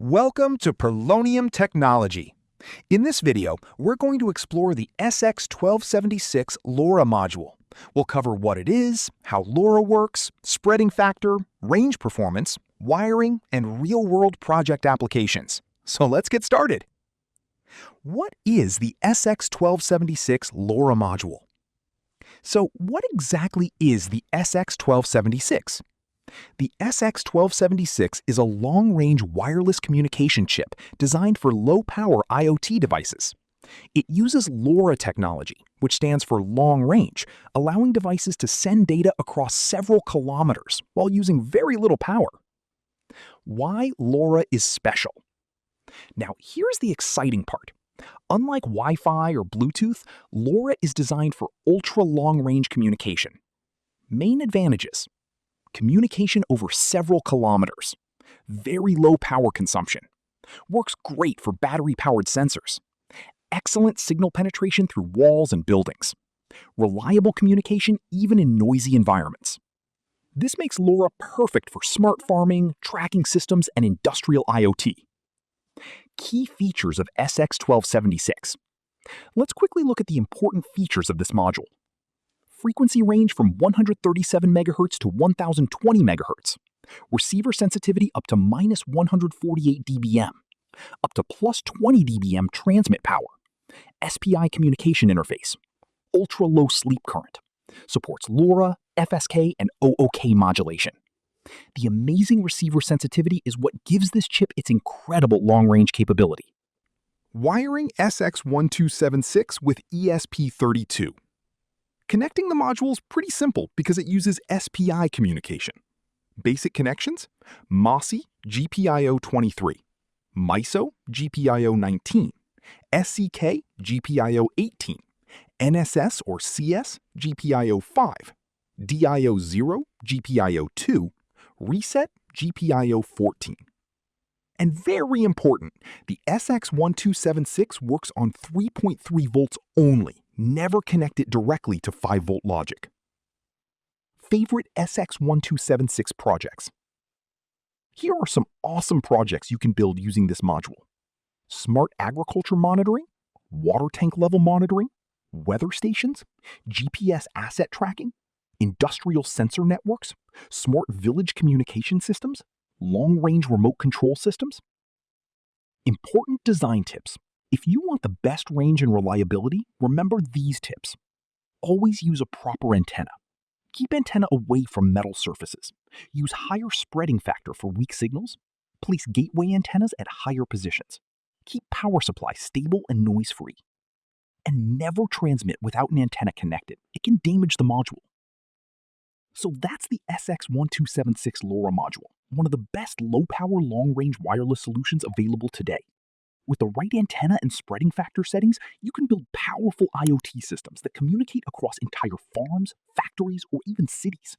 Welcome to Polonium Technology. In this video, we're going to explore the SX1276 LoRa module. We'll cover what it is, how LoRa works, spreading factor, range performance, wiring, and real-world project applications. So let's get started. What is the SX1276 LoRa module? So what exactly is the SX1276? The SX1276 is a long-range wireless communication chip designed for low-power IoT devices. It uses LoRa technology, which stands for long range, allowing devices to send data across several kilometers while using very little power. Why LoRa is special? Now, here's the exciting part. Unlike Wi-Fi or Bluetooth, LoRa is designed for ultra-long-range communication. Main advantages: communication over several kilometers, very low power consumption, works great for battery-powered sensors, excellent signal penetration through walls and buildings, reliable communication even in noisy environments. This makes LoRa perfect for smart farming, tracking systems, and industrial IoT. Key features of SX1276. Let's quickly look at the important features of this module. Frequency range from 137 MHz to 1020 MHz. Receiver sensitivity up to -148 dBm. Up to +20 dBm transmit power. SPI communication interface. Ultra-low sleep current. Supports LoRa, FSK, and OOK modulation. The amazing receiver sensitivity is what gives this chip its incredible long-range capability. Wiring SX1276 with ESP32. Connecting the module is pretty simple because it uses SPI communication. Basic connections: MOSI GPIO23, MISO GPIO19, SCK GPIO18, NSS or CS GPIO5, DIO0 GPIO2, Reset GPIO14. And very important, the SX1276 works on 3.3 volts only. Never connect it directly to 5-volt logic. Favorite SX1276 projects. Here are some awesome projects you can build using this module: smart agriculture monitoring, water tank level monitoring, weather stations, GPS asset tracking, industrial sensor networks, smart village communication systems, long-range remote control systems. Important design tips. If you want the best range and reliability, remember these tips. Always use a proper antenna. Keep antenna away from metal surfaces. Use higher spreading factor for weak signals. Place gateway antennas at higher positions. Keep power supply stable and noise-free. And never transmit without an antenna connected. It can damage the module. So that's the SX1276 LoRa module, one of the best low-power, long-range wireless solutions available today. With the right antenna and spreading factor settings, you can build powerful IoT systems that communicate across entire farms, factories, or even cities.